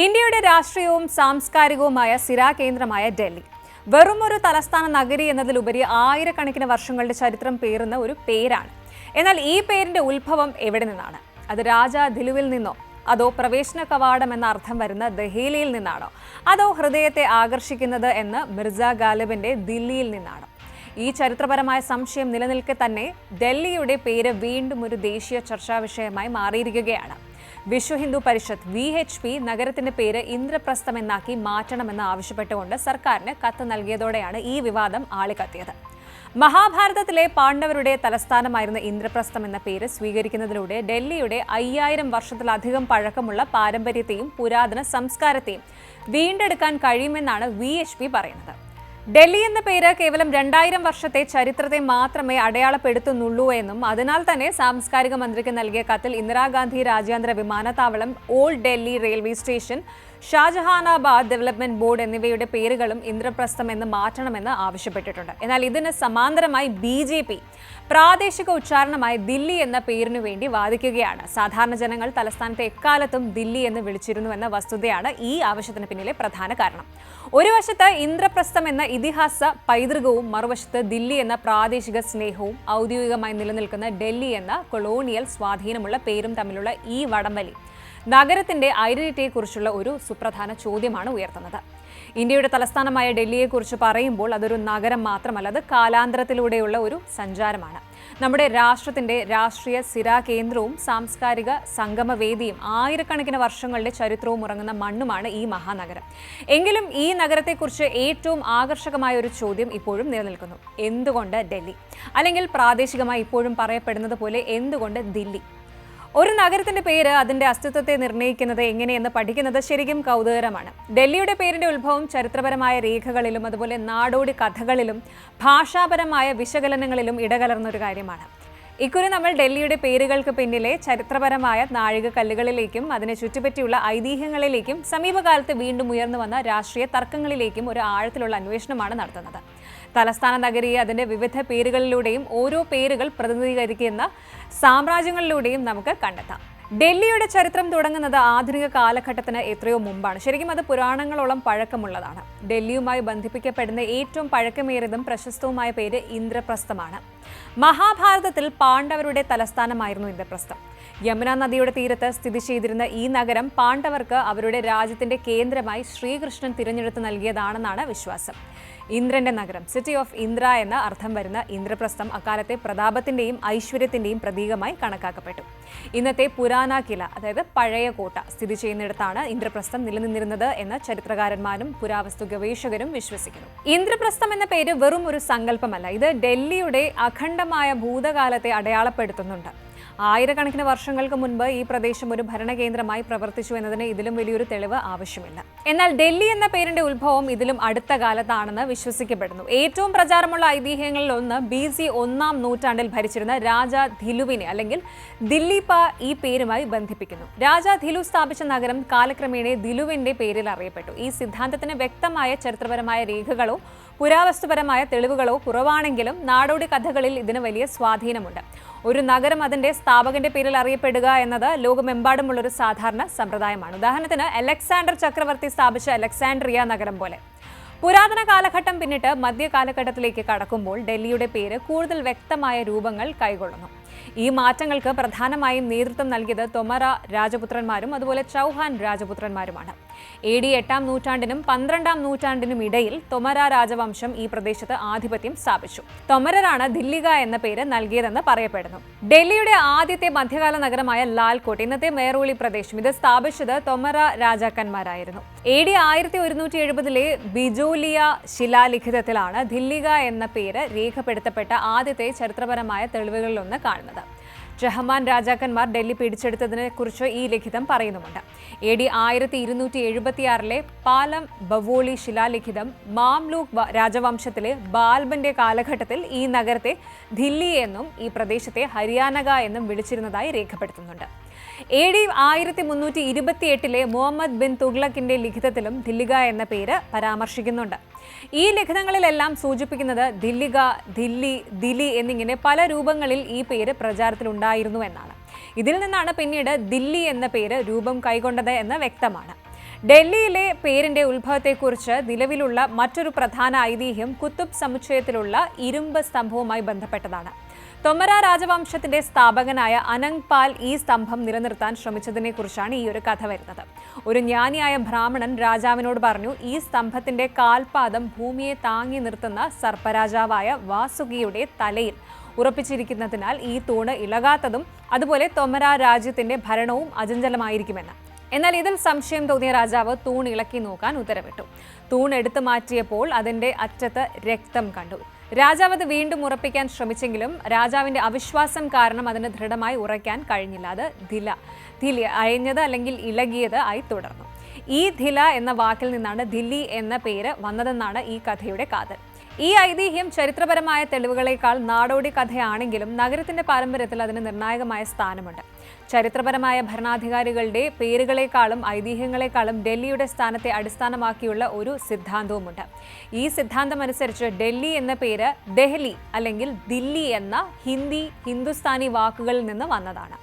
ഇന്ത്യയുടെ രാഷ്ട്രീയവും സാംസ്കാരികവുമായ സ്ഥിരാകേന്ദ്രമായ ഡൽഹി വെറുമൊരു തലസ്ഥാന നഗരി എന്നതിലുപരി ആയിരക്കണക്കിന് വർഷങ്ങളുടെ ചരിത്രം പേറുന്ന ഒരു പേരാണ്. എന്നാൽ ഈ പേരിന്റെ ഉത്ഭവം എവിടെ നിന്നാണ്? അത് രാജാ ദിലുവിൽ നിന്നോ, അതോ പ്രവേശന കവാടം എന്ന അർത്ഥം വരുന്ന ദഹേലിയിൽ നിന്നാണോ, അതോ ഹൃദയത്തെ ആകർഷിക്കുന്നത് എന്ന് മിർസ ഗാലിബിന്റെ ദില്ലിയിൽ നിന്നാണോ? ഈ ചരിത്രപരമായ സംശയം നിലനിൽക്കെ തന്നെ ഡൽഹിയുടെ പേര് വീണ്ടും ഒരു ദേശീയ ചർച്ചാ വിഷയമായി മാറിയിരിക്കുകയാണ്. വിശ്വ ഹിന്ദു പരിഷത്ത് VHP നഗരത്തിന്റെ പേര് ഇന്ദ്രപ്രസ്ഥം എന്നാക്കി മാറ്റണമെന്ന് ആവശ്യപ്പെട്ടുകൊണ്ട് സർക്കാരിന് കത്ത് നൽകിയതോടെയാണ് ഈ വിവാദം ആളിക്കത്തിയത്. മഹാഭാരതത്തിലെ പാണ്ഡവരുടെ തലസ്ഥാനമായിരുന്ന ഇന്ദ്രപ്രസ്ഥം എന്ന പേര് സ്വീകരിക്കുന്നതിലൂടെ ഡൽഹിയുടെ 5000 വർഷത്തിലധികം പഴക്കമുള്ള പാരമ്പര്യത്തെയും പുരാതന സംസ്കാരത്തെയും വീണ്ടെടുക്കാൻ കഴിയുമെന്നാണ് VHP പറയുന്നത്. ഡൽഹി എന്ന പേര് കേവലം 2000 വർഷത്തെ ചരിത്രത്തെ മാത്രമേ അടയാളപ്പെടുത്തുന്നുള്ളൂ എന്നും അതിനാൽ തന്നെ സാംസ്കാരിക മന്ത്രിക്ക് നൽകിയ കത്തിൽ ഇന്ദിരാഗാന്ധി രാജ്യാന്തര വിമാനത്താവളം, old Delhi railway station, Shahjahanabad development board എന്നിവയുടെ പേരുകളും ഇന്ദ്രപ്രസ്ഥം എന്ന് മാറ്റണമെന്ന് ആവശ്യപ്പെട്ടിട്ടുണ്ട്. എന്നാൽ ഇതിന് സമാന്തരമായി BJP പ്രാദേശിക ഉച്ചാരണമായി ദില്ലി എന്ന പേരിനു വേണ്ടി വാദിക്കുകയാണ്. സാധാരണ ജനങ്ങൾ തലസ്ഥാനത്തെ എക്കാലത്തും ദില്ലി എന്ന് വിളിച്ചിരുന്നുവെന്ന വസ്തുതയാണ് ഈ ആവശ്യത്തിന് പിന്നിലെ പ്രധാന കാരണം. ഒരു വശത്ത് ഇന്ദ്രപ്രസ്ഥം എന്ന ഇതിഹാസ പൈതൃകവും മറുവശത്ത് ദില്ലി എന്ന പ്രാദേശിക സ്നേഹവും ഔദ്യോഗികമായി നിലനിൽക്കുന്ന ഡൽഹി എന്ന കൊളോണിയൽ സ്വാധീനമുള്ള പേരും തമ്മിലുള്ള ഈ വടംവലി നഗരത്തിന്റെ ഐഡന്റിറ്റിയെക്കുറിച്ചുള്ള ഒരു സുപ്രധാന ചോദ്യമാണ് ഉയർത്തുന്നത്. ഇന്ത്യയുടെ തലസ്ഥാനമായ ഡൽഹിയെക്കുറിച്ച് പറയുമ്പോൾ അതൊരു നഗരം മാത്രമല്ല, അത് കാലാന്തരത്തിലൂടെയുള്ള ഒരു സഞ്ചാരമാണ്. നമ്മുടെ രാഷ്ട്രത്തിന്റെ രാഷ്ട്രീയ സ്ഥിരാകേന്ദ്രവും സാംസ്കാരിക സംഗമവേദിയും ആയിരക്കണക്കിന് വർഷങ്ങളുടെ ചരിത്രവും ഉറങ്ങുന്ന മണ്ണുമാണ് ഈ മഹാനഗരം. എങ്കിലും ഈ നഗരത്തെക്കുറിച്ച് ഏറ്റവും ആകർഷകമായ ഒരു ചോദ്യം ഇപ്പോഴും നിലനിൽക്കുന്നു. എന്തുകൊണ്ട് ഡൽഹി? അല്ലെങ്കിൽ പ്രാദേശികമായി ഇപ്പോഴും പറയപ്പെടുന്നത് പോലെ എന്തുകൊണ്ട് ദില്ലി? ഒരു നഗരത്തിന്റെ പേര് അതിന്റെ അസ്തിത്വത്തെ നിർണ്ണയിക്കുന്നത് എങ്ങനെയെന്ന് പഠിക്കുന്നത് ശരിക്കും കൗതുകരമാണ്. ഡൽഹിയുടെ പേരിന്റെ ഉത്ഭവം ചരിത്രപരമായ രേഖകളിലും അതുപോലെ നാടോടി കഥകളിലും ഭാഷാപരമായ വിശകലനങ്ങളിലും ഇടകലർന്നൊരു കാര്യമാണ്. ഇക്കുറി നമ്മൾ ഡൽഹിയുടെ പേരുകൾക്ക് പിന്നിലെ ചരിത്രപരമായ നാഴികക്കല്ലുകളിലേക്കും അതിനെ ചുറ്റിപ്പറ്റിയുള്ള ഐതിഹ്യങ്ങളിലേക്കും സമീപകാലത്ത് വീണ്ടും ഉയർന്നു വന്ന രാഷ്ട്രീയ തർക്കങ്ങളിലേക്കും ഒരു ആഴത്തിലുള്ള അന്വേഷണമാണ് നടത്തുന്നത്. തലസ്ഥാന നഗരിയെ അതിന്റെ വിവിധ പേരുകളിലൂടെയും ഓരോ പേരുകൾ പ്രതിനിധീകരിക്കുന്ന സാമ്രാജ്യങ്ങളിലൂടെയും നമുക്ക് കണ്ടെത്താം. ഡൽഹിയുടെ ചരിത്രം തുടങ്ങുന്നത് ആധുനിക കാലഘട്ടത്തിന് എത്രയോ മുമ്പാണ്. ശരിക്കും അത് പുരാണങ്ങളോളം പഴക്കമുള്ളതാണ്. ഡൽഹിയുമായി ബന്ധിപ്പിക്കപ്പെടുന്ന ഏറ്റവും പഴക്കമേറിയതും പ്രശസ്തവുമായ പേര് ഇന്ദ്രപ്രസ്ഥമാണ്. മഹാഭാരതത്തിൽ പാണ്ഡവരുടെ തലസ്ഥാനമായിരുന്നു ഇന്ദ്രപ്രസ്ഥം. യമുന നദിയുടെ തീരത്ത് സ്ഥിതി ചെയ്തിരുന്ന ഈ നഗരം പാണ്ഡവർക്ക് അവരുടെ രാജ്യത്തിന്റെ കേന്ദ്രമായി ശ്രീകൃഷ്ണൻ തിരഞ്ഞെടുത്ത് നൽകിയതാണെന്നാണ് വിശ്വാസം. ഇന്ദ്രന്റെ നഗരം, സിറ്റി ഓഫ് ഇന്ദ്ര എന്ന അർത്ഥം വരുന്ന ഇന്ദ്രപ്രസ്ഥം അക്കാലത്തെ പ്രതാപത്തിന്റെയും ഐശ്വര്യത്തിന്റെയും പ്രതീകമായി കണക്കാക്കപ്പെട്ടു. ഇന്നത്തെ പുരാന കില, അതായത് പഴയ കോട്ട, സ്ഥിതി ചെയ്യുന്നിടത്താണ് ഇന്ദ്രപ്രസ്ഥം നിലനിന്നിരുന്നത് എന്ന് ചരിത്രകാരന്മാരും പുരാവസ്തു ഗവേഷകരും വിശ്വസിക്കുന്നു. ഇന്ദ്രപ്രസ്ഥം എന്ന പേര് വെറും ഒരു സങ്കല്പമല്ല, ഇത് ഡൽഹിയുടെ അഖണ്ഡമായ ഭൂതകാലത്തെ അടയാളപ്പെടുത്തുന്നുണ്ട്. ആയിരക്കണക്കിന് വർഷങ്ങൾക്ക് മുൻപ് ഈ പ്രദേശം ഒരു ഭരണകേന്ദ്രമായി പ്രവർത്തിച്ചു എന്നതിന് ഇതിലും വലിയൊരു തെളിവ് ആവശ്യമില്ല. എന്നാൽ ഡൽഹി എന്ന പേരിന്റെ ഉത്ഭവം ഇതിലും അടുത്ത കാലത്താണെന്ന് വിശ്വസിക്കപ്പെടുന്നു. ഏറ്റവും പ്രചാരമുള്ള ഐതിഹ്യങ്ങളിൽ ഒന്ന് BC 1-ാം നൂറ്റാണ്ടിൽ ഭരിച്ചിരുന്ന രാജാ ധിലുവിനെ അല്ലെങ്കിൽ ദില്ലീപ ഈ പേരുമായി ബന്ധിപ്പിക്കുന്നു. രാജാ ധിലു സ്ഥാപിച്ച നഗരം കാലക്രമേണ ദിലുവിന്റെ പേരിൽ അറിയപ്പെട്ടു. ഈ സിദ്ധാന്തത്തിന് വ്യക്തമായ ചരിത്രപരമായ രേഖകളോ പുരാവസ്തുപരമായ തെളിവുകളോ കുറവാണെങ്കിലും നാടോടി കഥകളിൽ ഇതിന് വലിയ സ്വാധീനമുണ്ട്. ഒരു നഗരം അതിന്റെ സ്ഥാപകന്റെ പേരിൽ അറിയപ്പെടുക എന്നത് ലോകമെമ്പാടുമുള്ളൊരു സാധാരണ സമ്പ്രദായമാണ്. ഉദാഹരണത്തിന് അലക്സാണ്ടർ ചക്രവർത്തി സ്ഥാപിച്ച അലക്സാൻഡ്രിയ നഗരം പോലെ. പുരാതന കാലഘട്ടം പിന്നിട്ട് മധ്യകാലഘട്ടത്തിലേക്ക് കടക്കുമ്പോൾ ഡൽഹിയുടെ പേര് കൂടുതൽ വ്യക്തമായ രൂപങ്ങൾ കൈക്കൊള്ളുന്നു. ഈ മാറ്റങ്ങൾക്ക് പ്രധാനമായും നേതൃത്വം നൽകിയത് തൊമര രാജപുത്രന്മാരും അതുപോലെ ചൗഹാൻ രാജപുത്രന്മാരുമാണ്. AD 8-ാം നൂറ്റാണ്ടിനും 12-ാം നൂറ്റാണ്ടിനും ഇടയിൽ തൊമര രാജവംശം ഈ പ്രദേശത്ത് ആധിപത്യം സ്ഥാപിച്ചു. തൊമരരാണ് ദില്ലിക എന്ന പേര് നൽകിയതെന്ന് പറയപ്പെടുന്നു. ഡൽഹിയുടെ ആദ്യത്തെ മധ്യകാല നഗരമായ ലാൽകോട്ട്, ഇന്നത്തെ മേറോളി പ്രദേശം, ഇത് സ്ഥാപിച്ചത് തൊമര രാജാക്കന്മാരായിരുന്നു. AD 1170-ലെ ബിജോലിയ ശിലാലിഖിതത്തിലാണ് ദില്ലിക എന്ന പേര് രേഖപ്പെടുത്തപ്പെട്ട ആദ്യത്തെ ചരിത്രപരമായ തെളിവുകളിലൊന്ന് കാണുന്നത്. ജഹമാൻ രാജാക്കന്മാർ ഡൽഹി പിടിച്ചെടുത്തതിനെ കുറിച്ച് ഈ ലിഖിതം പറയുന്നുമുണ്ട്. AD 1276-ലെ പാലം ബവോളി ശിലാലിഖിതം മാംലൂക്ക് രാജവംശത്തിലെ ബാൽബന്റെ കാലഘട്ടത്തിൽ ഈ നഗരത്തെ ദില്ലി എന്നും ഈ പ്രദേശത്തെ ഹരിയാനക എന്നും വിളിച്ചിരുന്നതായി രേഖപ്പെടുത്തുന്നുണ്ട്. AD 1328-ലെ മുഹമ്മദ് ബിൻ തുഗ്ലക്കിന്റെ ലിഖിതത്തിലും ദില്ലിക എന്ന പേര് പരാമർശിക്കുന്നുണ്ട്. ഈ ലിഖിതങ്ങളിലെല്ലാം സൂചിപ്പിക്കുന്നത് ദില്ലിക, ദില്ലി, ദിലി എന്നിങ്ങനെ പല രൂപങ്ങളിൽ ഈ പേര് പ്രചാരത്തിലുണ്ടായിരുന്നു എന്നാണ്. ഇതിൽ നിന്നാണ് പിന്നീട് ദില്ലി എന്ന പേര് രൂപം കൈക്കൊണ്ടത് എന്ന് വ്യക്തമാണ്. ഡൽഹിയിലെ പേരിന്റെ ഉത്ഭവത്തെക്കുറിച്ച് നിലവിലുള്ള മറ്റൊരു പ്രധാന ഐതിഹ്യം കുത്തുബ് സമുച്ചയത്തിലുള്ള ഇരുമ്പ് സ്തംഭവുമായി ബന്ധപ്പെട്ടതാണ്. തൊമര രാജവംശത്തിന്റെ സ്ഥാപകനായ അനങ് പാൽ ഈ സ്തംഭം നിലനിർത്താൻ ശ്രമിച്ചതിനെക്കുറിച്ചാണ് ഈ ഒരു കഥ വരുന്നത്. ഒരു ജ്ഞാനിയായ ബ്രാഹ്മണൻ രാജാവിനോട് പറഞ്ഞു, ഈ സ്തംഭത്തിന്റെ കാൽപാദം ഭൂമിയെ താങ്ങി നിർത്തുന്ന സർപ്പരാജാവായ വാസുകിയുടെ തലയിൽ ഉറപ്പിച്ചിരിക്കുന്നതിനാൽ ഈ തൂണ് ഇളകാത്തതും അതുപോലെ തൊമര രാജ്യത്തിന്റെ ഭരണവും അചഞ്ചലമായിരിക്കുമെന്ന്. എന്നാൽ ഇതിൽ സംശയം തോന്നിയ രാജാവ് തൂൺ ഇളക്കി നോക്കാൻ ഉത്തരവിട്ടു. തൂൺ എടുത്തു മാറ്റിയപ്പോൾ അതിന്റെ അറ്റത്ത് രക്തം കണ്ടു. രാജാവ് അത് വീണ്ടും ഉറപ്പിക്കാൻ ശ്രമിച്ചെങ്കിലും രാജാവിന്റെ അവിശ്വാസം കാരണം അതിന് ദൃഢമായി ഉറയ്ക്കാൻ കഴിഞ്ഞില്ല. അത് ധില അയഞ്ഞത് അല്ലെങ്കിൽ ഇളകിയത് ആയി തുടർന്നു. ഈ ധില എന്ന വാക്കിൽ നിന്നാണ് ദില്ലി എന്ന പേര് വന്നതെന്നാണ് ഈ കഥയുടെ കാതൽ. ഈ ഐതിഹ്യം ചരിത്രപരമായ തെളിവുകളേക്കാൾ നാടോടി കഥയാണെങ്കിലും നഗരത്തിന്റെ പാരമ്പര്യത്തിൽ അതിന് നിർണായകമായ സ്ഥാനമുണ്ട്. ചരിത്രപരമായ ഭരണാധികാരികളുടെ പേരുകളെക്കാളും ഐതിഹ്യങ്ങളെക്കാളും ഡൽഹിയുടെ സ്ഥാനത്തെ അടിസ്ഥാനമാക്കിയുള്ള ഒരു സിദ്ധാന്തവുമുണ്ട്. ഈ സിദ്ധാന്തം അനുസരിച്ച് ഡൽഹി എന്ന പേര് ദെഹ്ലി അല്ലെങ്കിൽ ദില്ലി എന്ന ഹിന്ദുസ്ഥാനി വാക്കുകളിൽ നിന്ന് വന്നതാണ്.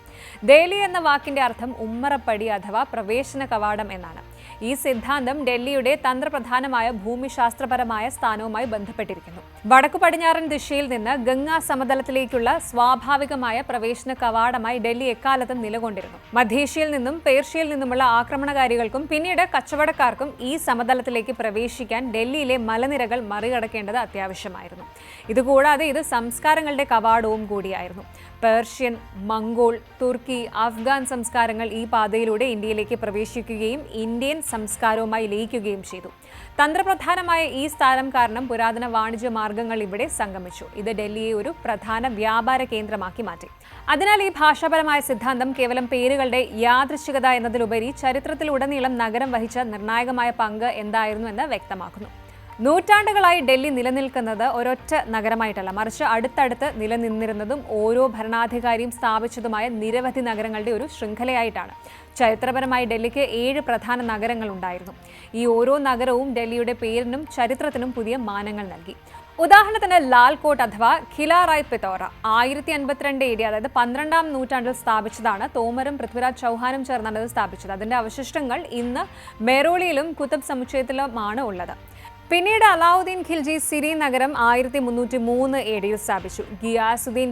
ദഹ്ലി എന്ന വാക്കിന്റെ അർത്ഥം ഉമ്മറപ്പടി അഥവാ പ്രവേശന കവാടം എന്നാണ്. ഈ സിദ്ധാന്തം ഡൽഹിയുടെ തന്ത്രപ്രധാനമായ ഭൂമിശാസ്ത്രപരമായ സ്ഥാനവുമായി ബന്ധപ്പെട്ടിരിക്കുന്നു. വടക്കു പടിഞ്ഞാറൻ ദിശയിൽ നിന്ന് ഗംഗാ സമതലത്തിലേക്കുള്ള സ്വാഭാവികമായ പ്രവേശന കവാടമായി ഡൽഹി എക്കാലത്തും നിലകൊണ്ടിരുന്നു. മധ്യേഷ്യയിൽ നിന്നും പേർഷ്യയിൽ നിന്നുമുള്ള ആക്രമണകാരികൾക്കും പിന്നീട് കച്ചവടക്കാർക്കും ഈ സമതലത്തിലേക്ക് പ്രവേശിക്കാൻ ഡൽഹിയിലെ മലനിരകൾ മറികടക്കേണ്ടത് അത്യാവശ്യമായിരുന്നു. ഇതുകൂടാതെ ഇത് സംസ്കാരങ്ങളുടെ കവാടവും കൂടിയായിരുന്നു. പേർഷ്യൻ, മംഗോൾ, തുർക്കി, അഫ്ഗാൻ സംസ്കാരങ്ങൾ ഈ പാതയിലൂടെ ഇന്ത്യയിലേക്ക് പ്രവേശിക്കുകയും ഇന്ത്യൻ സംസ്കാരവുമായി ലയിക്കുകയും ചെയ്തു. തന്ത്രപ്രധാനമായ ഈ സ്ഥാനം കാരണം പുരാതന വാണിജ്യ മാർഗങ്ങൾ ഇവിടെ സംഗമിച്ചു. ഇത് ഡൽഹിയെ ഒരു പ്രധാന വ്യാപാര കേന്ദ്രമാക്കി മാറ്റി. അതിനാൽ ഈ ഭാഷാപരമായ സിദ്ധാന്തം കേവലം പേരുകളുടെ യാദൃശ്ചികത എന്നതിലുപരി ചരിത്രത്തിലുടനീളം നഗരം വഹിച്ച നിർണായകമായ പങ്ക് എന്തായിരുന്നു എന്ന് വ്യക്തമാക്കുന്നു. നൂറ്റാണ്ടുകളായി ഡൽഹി നിലനിൽക്കുന്നത് ഒരൊറ്റ നഗരമായിട്ടല്ല, മറിച്ച് അടുത്തടുത്ത് നിലനിന്നിരുന്നതും ഓരോ ഭരണാധികാരിയും സ്ഥാപിച്ചതുമായ നിരവധി നഗരങ്ങളുടെ ഒരു ശൃംഖലയായിട്ടാണ്. ചരിത്രപരമായി ഡൽഹിക്ക് 7 പ്രധാന നഗരങ്ങൾ ഉണ്ടായിരുന്നു. ഈ ഓരോ നഗരവും ഡൽഹിയുടെ പേരിനും ചരിത്രത്തിനും പുതിയ മാനങ്ങൾ നൽകി. ഉദാഹരണത്തിന് ലാൽകോട്ട് അഥവാ ഖില റായ് പിത്തോറ 1052 AD, അതായത് 12ാം നൂറ്റാണ്ടിൽ സ്ഥാപിച്ചതാണ്. തോമറും പൃഥ്വിരാജ് ചൗഹാനും ചേർന്നാണ് ഇത് സ്ഥാപിച്ചത്. അതിന്റെ അവശിഷ്ടങ്ങൾ ഇന്ന് മെഹ്റോളിയിലും കുത്തുബ് സമുച്ചയത്തിലുമാണ് ഉള്ളത്. പിന്നീട് അലാവുദ്ദീൻ ഖിൽജി സിരി നഗരം 1303 AD സ്ഥാപിച്ചു. ഗിയാസുദ്ദീൻ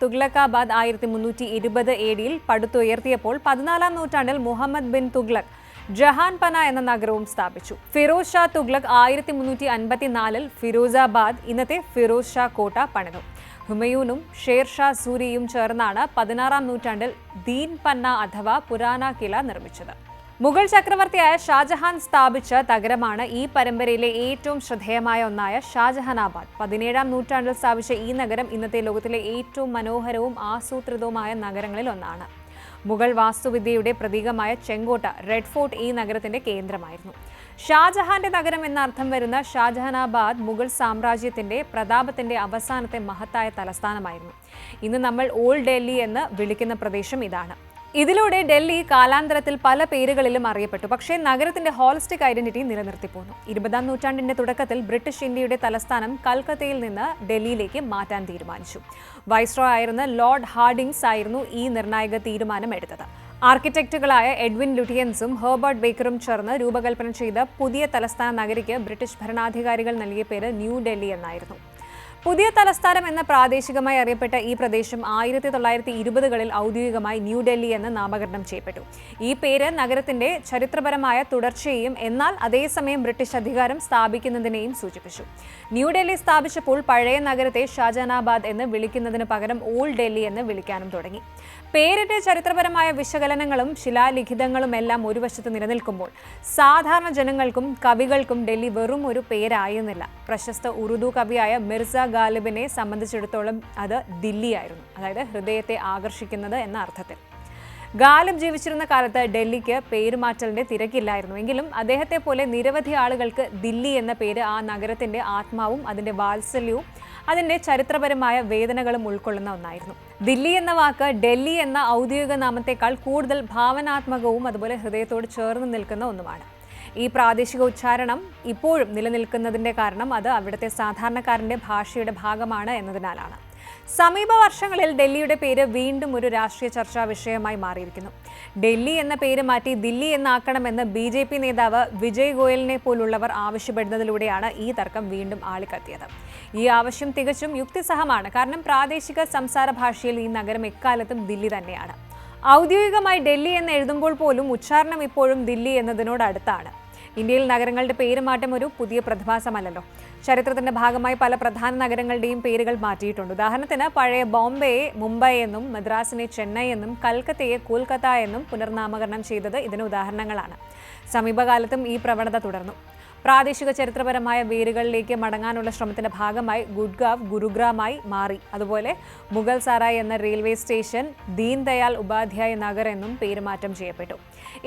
തുഗ്ലക്കാബാദ് 1320 AD പടുത്തുയർത്തിയപ്പോൾ 14ാം നൂറ്റാണ്ടിൽ മുഹമ്മദ് ബിൻ തുഗ്ലക് ജഹാൻപന എന്ന നഗരവും സ്ഥാപിച്ചു. ഫിറോസ് ഷാ തുഗ്ലക് 1354 ഫിറോസാബാദ്, ഇന്നത്തെ ഫിറോസ് ഷാ കോട്ട പണിതു. ഹുമയൂനും ഷേർഷാ സൂരിയും ചേർന്നാണ് 16ാം നൂറ്റാണ്ടിൽ ദീൻ പന്ന അഥവാ പുരാന കില നിർമ്മിച്ചത്. മുഗൾ ചക്രവർത്തിയായ ഷാജഹാൻ സ്ഥാപിച്ച നഗരമാണ് ഈ പരമ്പരയിലെ ഏറ്റവും ശ്രദ്ധേയമായ ഒന്നായ ഷാജഹാനാബാദ്. 17ാം നൂറ്റാണ്ടിൽ സ്ഥാപിച്ച ഈ നഗരം ഇന്നത്തെ ലോകത്തിലെ ഏറ്റവും മനോഹരവും ആസൂത്രിതവുമായ നഗരങ്ങളിൽ ഒന്നാണ്. മുഗൾ വാസ്തുവിദ്യയുടെ പ്രതീകമായ ചെങ്കോട്ട റെഡ് ഫോർട്ട് ഈ നഗരത്തിന്റെ കേന്ദ്രമായിരുന്നു. ഷാജഹാന്റെ നഗരം എന്ന അർത്ഥം വരുന്ന ഷാജഹാനാബാദ് മുഗൾ സാമ്രാജ്യത്തിന്റെ പ്രതാപത്തിന്റെ അവസാനത്തെ മഹത്തായ തലസ്ഥാനമായിരുന്നു. ഇന്ന് നമ്മൾ ഓൾഡ് ഡൽഹി എന്ന് വിളിക്കുന്ന പ്രദേശം ഇതാണ്. ഇതിലൂടെ ഡൽഹി കാലാന്തരത്തിൽ പല പേരുകളിലും അറിയപ്പെട്ടു. പക്ഷേ നഗരത്തിന്റെ ഹോളിസ്റ്റിക് ഐഡന്റിറ്റി നിലനിർത്തിപ്പോന്നു. 20ാം നൂറ്റാണ്ടിന്റെ തുടക്കത്തിൽ ബ്രിട്ടീഷ് ഇന്ത്യയുടെ തലസ്ഥാനം കൽക്കത്തയിൽ നിന്ന് ഡൽഹിയിലേക്ക് മാറ്റാൻ തീരുമാനിച്ചു. വൈസ്രോയ് ആയിരുന്ന ലോർഡ് ഹാർഡിങ്സ് ആയിരുന്നു ഈ നിർണായക തീരുമാനം എടുത്തത്. ആർക്കിടെക്റ്റുകളായ എഡ്വിൻ ലുട്ടിയൻസും ഹെർബർട്ട് ബേക്കറും ചേർന്ന് രൂപകൽപ്പന ചെയ്ത പുതിയ തലസ്ഥാന നഗരിക്ക് ബ്രിട്ടീഷ് ഭരണാധികാരികൾ നൽകിയ പേര് ന്യൂ ഡൽഹി എന്നായിരുന്നു. പുതിയ തലസ്ഥാനം എന്ന പ്രാദേശികമായി അറിയപ്പെട്ട ഈ പ്രദേശം 1920കളിൽ ഔദ്യോഗികമായി ന്യൂഡൽഹി എന്ന് നാമകരണം ചെയ്യപ്പെട്ടു. ഈ പേര് നഗരത്തിന്റെ ചരിത്രപരമായ തുടർച്ചയെയും എന്നാൽ അതേസമയം ബ്രിട്ടീഷ് അധികാരം സ്ഥാപിക്കുന്നതിനെയും സൂചിപ്പിച്ചു. ന്യൂഡൽഹി സ്ഥാപിച്ചപ്പോൾ പഴയ നഗരത്തെ ഷാജഹാനാബാദ് എന്ന് വിളിക്കുന്നതിന് പകരം ഓൾഡ് ഡൽഹി എന്ന് വിളിക്കാനും തുടങ്ങി. പേരിന്റെ ചരിത്രപരമായ വിശകലനങ്ങളും ശിലാലിഖിതങ്ങളും എല്ലാം ഒരു വശത്ത് നിലനിൽക്കുമ്പോൾ സാധാരണ ജനങ്ങൾക്കും കവികൾക്കും ഡൽഹി വെറും ഒരു പേരായിരുന്നില്ല. പ്രശസ്ത ഉറുദു കവിയായ മിർസ ഗാലിബിനെ സംബന്ധിച്ചിടത്തോളം അത് ദില്ലിയായിരുന്നു, അതായത് ഹൃദയത്തെ ആകർഷിക്കുന്നത് എന്ന അർത്ഥത്തിൽ. ഗാലിബ് ജീവിച്ചിരുന്ന കാലത്ത് ഡൽഹിക്ക് പേരുമാറ്റലിന്റെ തിരക്കില്ലായിരുന്നു. എങ്കിലും അദ്ദേഹത്തെ പോലെ നിരവധി ആളുകൾക്ക് ദില്ലി എന്ന പേര് ആ നഗരത്തിന്റെ ആത്മാവും അതിന്റെ വാത്സല്യവും അതിന്റെ ചരിത്രപരമായ വേദനകളും ഉൾക്കൊള്ളുന്ന ഒന്നായിരുന്നു. ദില്ലി എന്ന വാക്ക് ഡൽഹി എന്ന ഔദ്യോഗിക നാമത്തെക്കാൾ കൂടുതൽ ഭാവനാത്മകവും അതുപോലെ ഹൃദയത്തോട് ചേർന്ന് നിൽക്കുന്ന ഒന്നുമാണ്. ഈ പ്രാദേശിക ഉച്ചാരണം ഇപ്പോഴും നിലനിൽക്കുന്നതിന്റെ കാരണം അത് അവിടുത്തെ സാധാരണക്കാരന്റെ ഭാഷയുടെ ഭാഗമാണ് എന്നതിനാലാണ്. സമീപ വർഷങ്ങളിൽ ഡൽഹിയുടെ പേര് വീണ്ടും ഒരു രാഷ്ട്രീയ ചർച്ചാ വിഷയമായി മാറിയിരിക്കുന്നു. ഡൽഹി എന്ന പേര് മാറ്റി ദില്ലി എന്നാക്കണമെന്ന് BJP നേതാവ് വിജയ് ഗോയലിനെ പോലുള്ളവർ ആവശ്യപ്പെടുന്നതിലൂടെയാണ് ഈ തർക്കം വീണ്ടും ആളിക്കത്തിയത്. ഈ ആവശ്യം തികച്ചും യുക്തിസഹമാണ്. കാരണം പ്രാദേശിക സംസാര ഭാഷയിൽ ഈ നഗരം എക്കാലത്തും ദില്ലി തന്നെയാണ്. ഔദ്യോഗികമായി ഡൽഹി എന്ന് എഴുതുമ്പോൾ പോലും ഉച്ചാരണം ഇപ്പോഴും ദില്ലി എന്നതിനോട് അടുത്താണ്. ഇന്ത്യയിൽ നഗരങ്ങളുടെ പേരുമാറ്റം ഒരു പുതിയ പ്രതിഭാസമല്ലല്ലോ. ചരിത്രത്തിന്റെ ഭാഗമായി പല പ്രധാന നഗരങ്ങളുടെയും പേരുകൾ മാറ്റിയിട്ടുണ്ട്. ഉദാഹരണത്തിന് പഴയ ബോംബെയെ മുംബൈ എന്നും മദ്രാസിനെ ചെന്നൈ എന്നും കൽക്കത്തയെ കൊൽക്കത്ത എന്നും പുനർനാമകരണം ചെയ്തത് ഇതിന് ഉദാഹരണങ്ങളാണ്. സമീപകാലത്തും ഈ പ്രവണത തുടർന്നു. പ്രാദേശിക ചരിത്രപരമായ വേരുകളിലേക്ക് മടങ്ങാനുള്ള ശ്രമത്തിന്റെ ഭാഗമായി ഗുഡ്ഗാവ് ഗുരുഗ്രാമായി മാറി. അതുപോലെ മുഗൾ സറായ് എന്ന റെയിൽവേ സ്റ്റേഷൻ ദീൻ ദയാൽ ഉപാധ്യായ നഗർ എന്നും പേരുമാറ്റം ചെയ്യപ്പെട്ടു.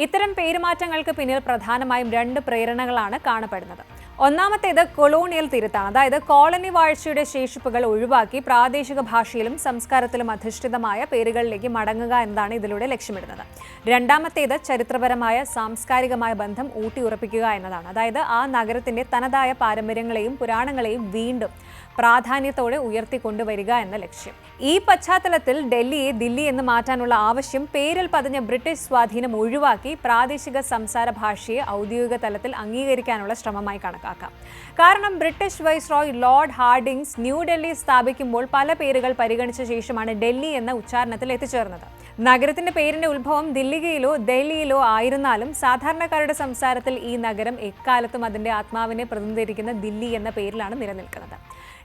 ഇത്തരം പേരുമാറ്റങ്ങൾക്ക് പിന്നിൽ പ്രധാനമായും 2 പ്രേരണകളാണ് കാണപ്പെടുന്നത്. ഒന്നാമത്തേത് കൊളോണിയൽ തിരുത്താണ്. അതായത് കോളനി വാഴ്ചയുടെ ശേഷിപ്പുകൾ ഒഴിവാക്കി പ്രാദേശിക ഭാഷയിലും സംസ്കാരത്തിലും അധിഷ്ഠിതമായ പേരുകളിലേക്ക് മടങ്ങുക എന്നതാണ് ഇതിലൂടെ ലക്ഷ്യമിടുന്നത്. രണ്ടാമത്തേത് ചരിത്രപരമായ സാംസ്കാരികമായ ബന്ധം ഊട്ടിയുറപ്പിക്കുക എന്നതാണ്. അതായത് ആ നഗരത്തിന്റെ തനതായ പാരമ്പര്യങ്ങളെയും പുരാണങ്ങളെയും വീണ്ടും പ്രാധാന്യത്തോടെ ഉയർത്തിക്കൊണ്ടുവരിക എന്ന ലക്ഷ്യം. ഈ പശ്ചാത്തലത്തിൽ ഡൽഹിയെ ദില്ലി എന്ന് മാറ്റാനുള്ള ആവശ്യം പേരിൽ പതിഞ്ഞ ബ്രിട്ടീഷ് സ്വാധീനം ഒഴിവാക്കി പ്രാദേശിക സംസാര ഭാഷയെ ഔദ്യോഗിക തലത്തിൽ അംഗീകരിക്കാനുള്ള ശ്രമമായി കണക്കാക്കാം. കാരണം ബ്രിട്ടീഷ് വൈസ്രോയ് ലോർഡ് ഹാർഡിങ്സ് ന്യൂഡൽഹി സ്ഥാപിക്കുമ്പോൾ പല പേരുകൾ പരിഗണിച്ച ശേഷമാണ് ഡൽഹി എന്ന ഉച്ചാരണത്തിൽ എത്തിച്ചേർന്നത്. നഗരത്തിന്റെ പേരിന്റെ ഉത്ഭവം ദില്ലിയിലോ ഡൽഹിയിലോ ആയിരുന്നാലും സാധാരണക്കാരുടെ സംസാരത്തിൽ ഈ നഗരം എക്കാലത്തും അതിന്റെ ആത്മാവിനെ പ്രതിനിധീകരിക്കുന്ന ദില്ലി എന്ന പേരിലാണ് നിലനിൽക്കുന്നത്.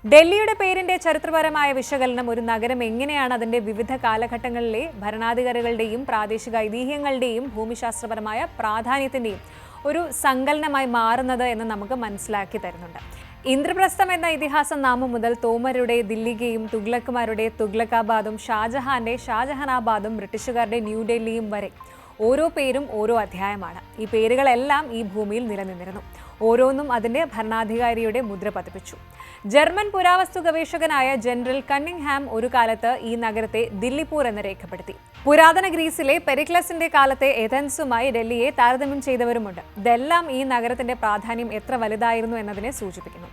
ഡൽഹിയുടെ പേരിന്റെ ചരിത്രപരമായ വിശകലനം ഒരു നഗരം എങ്ങനെയാണ് അതിന്റെ വിവിധ കാലഘട്ടങ്ങളിലെ ഭരണാധികാരികളുടെയും പ്രാദേശിക ഐതിഹ്യങ്ങളുടെയും ഭൂമിശാസ്ത്രപരമായ പ്രാധാന്യത്തിന്റെയും ഒരു സങ്കലനമായി മാറുന്നത് എന്ന് നമുക്ക് മനസ്സിലാക്കി തരുന്നുണ്ട്. ഇന്ദ്രപ്രസ്ഥം എന്ന ഇതിഹാസ നാമം മുതൽ തോമരുടെ ദില്ലിഗയും തുഗ്ലക്കുമാരുടെ തുഗ്ലക്കാബാദും ഷാജഹാന്റെ ഷാജഹാനാബാദും ബ്രിട്ടീഷുകാരുടെ ന്യൂഡൽഹിയും വരെ ഓരോ പേരും ഓരോ അധ്യായമാണ്. ഈ പേരുകളെല്ലാം ഈ ഭൂമിയിൽ നിലനിന്നിരുന്നു. ഓരോന്നും അതിന്റെ ഭരണാധികാരിയുടെ മുദ്ര പതിപ്പിച്ചു. ജർമ്മൻ പുരാവസ്തു ഗവേഷകനായ ജനറൽ കണ്ണിംഗ്ഹാം ഒരു കാലത്ത് ഈ നഗരത്തെ ദില്ലിപൂർ എന്ന് രേഖപ്പെടുത്തി. പുരാതന ഗ്രീസിലെ പെരിക്ലസിന്റെ കാലത്തെ എഥൻസുമായി ഡൽഹിയെ താരതമ്യം ചെയ്തവരുമുണ്ട്. ഇതെല്ലാം ഈ നഗരത്തിന്റെ പ്രാധാന്യം എത്ര വലുതായിരുന്നു എന്നതിനെ സൂചിപ്പിക്കുന്നു.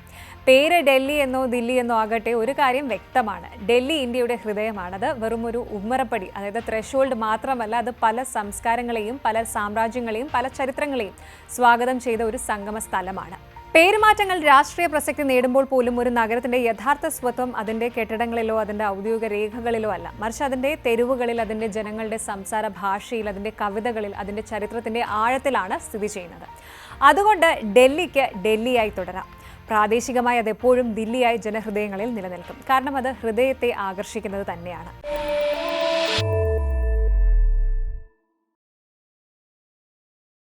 പേര് ഡൽഹി എന്നോ ദില്ലി എന്നോ ആകട്ടെ, ഒരു കാര്യം വ്യക്തമാണ്: ഡൽഹി ഇന്ത്യയുടെ ഹൃദയമാണത്. വെറും ഒരു ഉമ്മറപ്പടി, അതായത് ത്രെഷോൾഡ് മാത്രമല്ല, അത് പല സംസ്കാരങ്ങളെയും പല സാമ്രാജ്യങ്ങളെയും പല ചരിത്രങ്ങളെയും സ്വാഗതം ചെയ്ത ഒരു സംഗമ സ്ഥലമാണ്. പേരുമാറ്റങ്ങൾ രാഷ്ട്രീയ പ്രസക്തി നേടുമ്പോൾ പോലും ഒരു നഗരത്തിന്റെ യഥാർത്ഥ സ്വത്വം അതിന്റെ കെട്ടിടങ്ങളിലോ അതിന്റെ ഔദ്യോഗിക രേഖകളിലോ അല്ല, മറിച്ച് അതിന്റെ തെരുവുകളിൽ, അതിന്റെ ജനങ്ങളുടെ സംസാര ഭാഷയിൽ, അതിന്റെ കവിതകളിൽ, അതിന്റെ ചരിത്രത്തിന്റെ ആഴത്തിലാണ് സ്ഥിതി ചെയ്യുന്നത്. അതുകൊണ്ട് ഡൽഹിക്ക് ഡൽഹിയായി തുടരാം. പ്രാദേശികമായി അതെപ്പോഴും ദില്ലിയായി ജനഹൃദയങ്ങളിൽ നിലനിൽക്കും. കാരണം അത് ഹൃദയത്തെ ആകർഷിക്കുന്നത് തന്നെയാണ്.